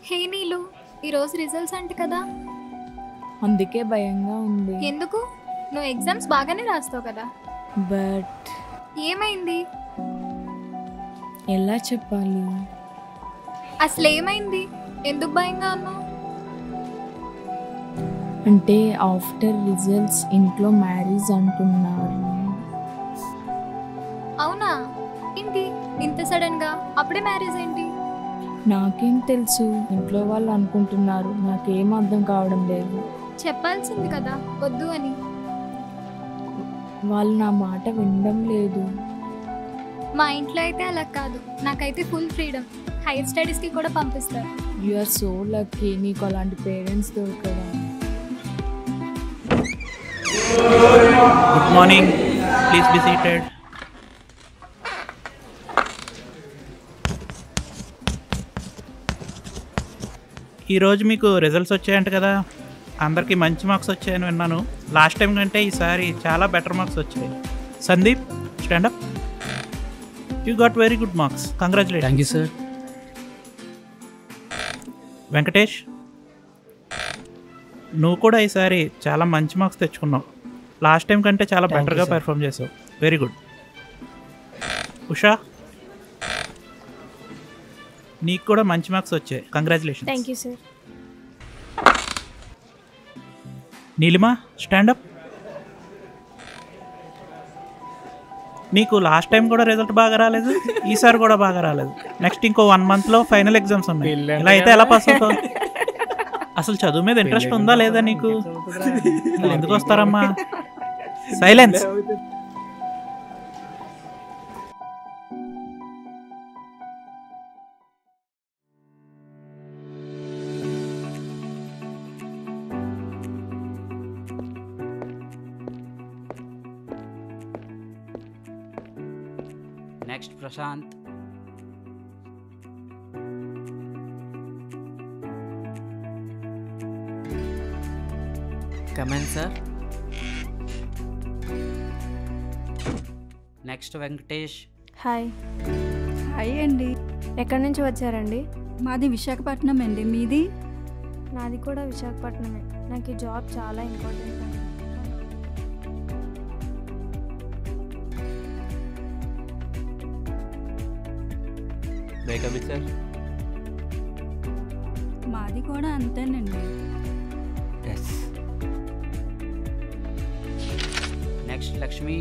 హే నీలు, ఈరోజు రిజల్ట్స్ అంట కదా, అందుకే భయంగా ఉంది. ఎందుకు? నువ్వు ఎగ్జామ్స్ బాగానే రాస్తావు కదా. బట్ ఏమైంది? ఎలా చెప్పాలి? అసలు ఏమైంది? ఎందుకు భయంగా ఉన్నావు? అంటే ఆఫ్టర్ రిజల్ట్స్ ఇంట్లో మ్యారేజ్ అంటున్నారు. అవునా? ఏంటి ఇంత సడన్ గా అప్పుడే మ్యారేజ్ ఏంటి? నాకేం తెలుసు, ఇంట్లో వాళ్ళు అనుకుంటున్నారు. నాకేం అర్థం కావడం లేదు. చెప్పాల్సింది కదా వద్దు అని. వాళ్ళు నా మాట వినడం లేదు. మా ఇంట్లో అయితే అలా కాదు, నాకైతే ఫుల్ ఫ్రీడమ్. హైయర్ స్టడీస్కి కూడా పంపిస్తారు. యు ఆర్ సో లక్కీ, నీకు అలాంటి పేరెంట్స్ దొరకడం. Good morning, please be seated. ఈరోజు మీకు రిజల్ట్స్ వచ్చాయంట కదా, అందరికీ మంచి మార్క్స్ వచ్చాయని విన్నాను. లాస్ట్ టైం కంటే ఈసారి చాలా బెటర్ మార్క్స్ వచ్చాయి. Sandeep, stand up. You got very good marks, congratulation. Thank you sir. Venkatesh, నువ్వు కూడా ఈసారి చాలా మంచి మార్క్స్ తెచ్చుకున్నావు. లాస్ట్ టైం కంటే చాలా బెటర్గా పెర్ఫామ్ చేసావు. Very good. ఉషా, నీకు కూడా మంచి మార్క్స్ వచ్చాయి, congratulation. Thank you sir. Neelima, stand up. నీకు లాస్ట్ టైం కూడా రిజల్ట్ బాగా రాలేదు, ఈసారి కూడా బాగా రాలేదు. నెక్స్ట్ ఇంకో 1 monthలో ఫైనల్ ఎగ్జామ్స్ ఉన్నాయి. ఇలా అయితే ఎలా పాస్ అవుతావు? అసలు చదువు మీద ఇంట్రెస్ట్ ఉందా లేదా నీకు? ఎందుకు వస్తారమ్మా? Silence. Next Prashanth. Comment sir. Next Venkatesh. Hi. Hi అండి. ఎక్కడి నుంచి వచ్చారండి? మాది విశాఖపట్నం అండి. మీది? నాది కూడా విశాఖపట్నమే. నాకు ఈ జాబ్ చాలా ఇంపార్టెంట్ అండి. సార్. మాది కూడా అంతేనండి. Next Lakshmi.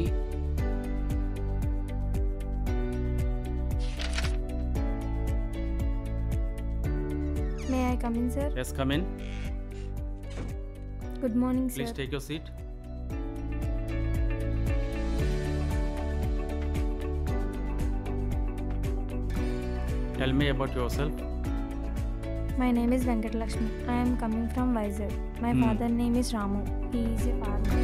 May I come in sir? Yes, come in. Good morning Please sir. take your seat. Tell me about yourself. My name is Venkatalakshmi. I am coming from Vizag. My father name is Ramu. He is a farmer.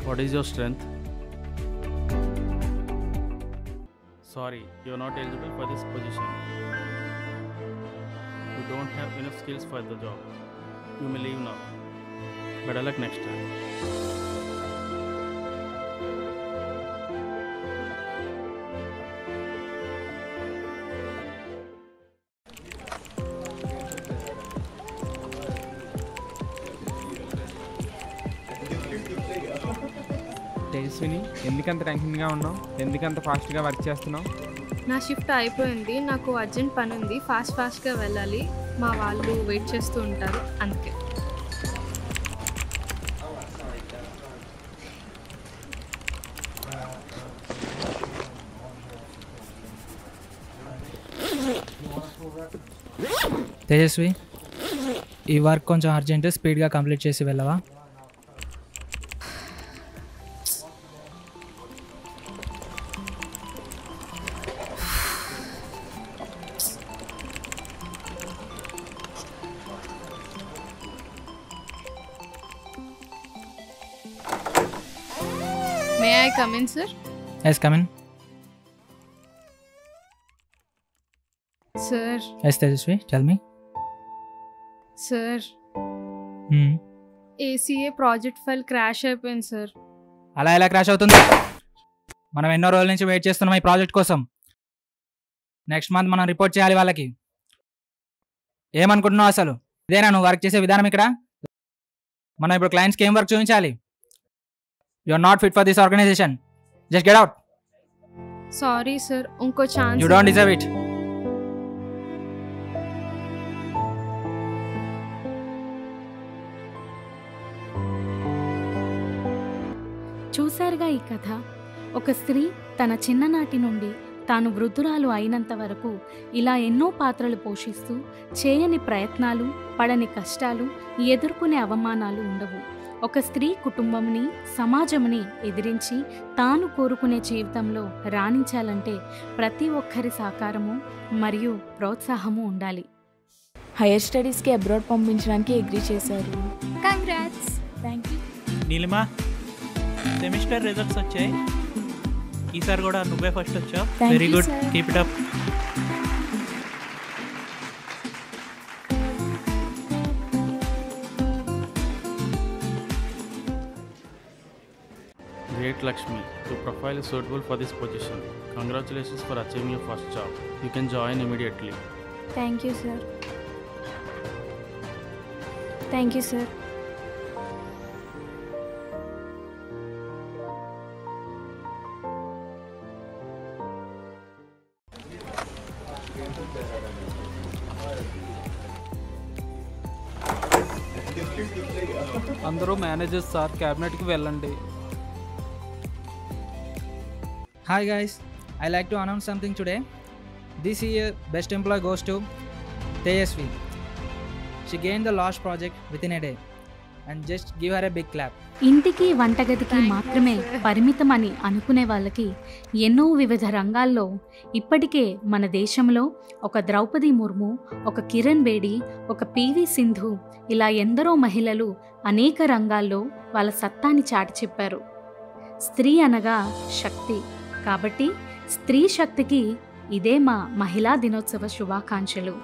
What is your strength? Sorry, you are not eligible for this position. You don't have enough skills for the job. You may leave now. Better luck next time. Tejaswini, ఎందుకంత టెన్షన్గా ఉన్నావు? ఎందుకంత ఫాస్ట్గా work చేస్తున్నావు? నా shift అయిపోయింది, నాకు urgent పని ఉంది, ఫాస్ట్గా వెళ్ళాలి. మా వాళ్ళు వెయిట్ చేస్తూ ఉంటారు, అందుకే. తేజస్వి, ఈ వర్క్ కొంచెం అర్జెంట్, స్పీడ్గా కంప్లీట్ చేసి వెళ్ళవా? May I come in sir? Yes, come in. Sir. Yes Tejaswi, tell me. Sir, ACA project file crash అయిపోయింది సార్. అలా ఎలా క్రాష్ అవుతుంది? మనం ఎన్నో రోజుల నుంచి వెయిట్ చేస్తున్నాం ఈ ప్రాజెక్ట్ కోసం. నెక్స్ట్ మంత్ మనం రిపోర్ట్ చేయాలి వాళ్ళకి. ఏమనుకుంటున్నావు అసలు? ఇదేనా నువ్వు వర్క్ చేసే విధానం ఇక్కడ? మనం ఇప్పుడు క్లయింట్స్కి ఏం వర్క్ చూపించాలి? You are not fit for this organisation. Just get out. Sorry sir, ఇంకో chance. You don't deserve it. చూశారుగా ఈ కథ. ఒక స్త్రీ తన చిన్ననాటి నుండి తాను వృద్ధురాలు అయినంత వరకు ఇలా ఎన్నో పాత్రలు పోషిస్తూ చేయని ప్రయత్నాలు, పడని కష్టాలు, ఎదుర్కొనే అవమానాలు ఉండవు. ఒక స్త్రీ కుటుంబంని, సమాజంని ఎదిరించి తాను కోరుకునే జీవితంలో రాణించాలంటే ప్రతి ఒక్కరి సహకారము మరియు ప్రోత్సాహము ఉండాలి. హైయర్ స్టడీస్కి అబ్రాడ్ పంపించడానికి అగ్రీ చేశారు. Congrats. Thank you. Neelima, semester results వచ్చాయి. ఈసారి కూడా నువ్వే ఫస్ట్ వచ్చావు. Very good, keep it up. Great Lakshmi, your profile is suitable for this position. Congratulations for achieving your first job. You can join immediately. Thank you, sir. Thank you, sir. అందరూ managers sir క్యాబినెట్కి వెళ్ళండి. Hi guys, I like to announce something today. This year best employee goes to Tejasvi. She gained the last project within a day and just give her a big clap. ఇంటికి వంటగదికి మాత్రమే పరిమితమని అనుకునే వాళ్ళకి ఎన్నో వివిధ రంగాల్లో ఇప్పటికే మన దేశంలో ఒక ద్రౌపది ముర్ము, ఒక కిరణ్ బేడి, ఒక పివి సింధు ఇలా ఎందరో మహిళలు అనేక రంగాల్లో వాళ్ళ సత్తాని చాటి చెప్పారు. స్త్రీ అనగా శక్తి. కాబట్టి స్త్రీ శక్తికి ఇదే మా మహిళా దినోత్సవ శుభాకాంక్షలు.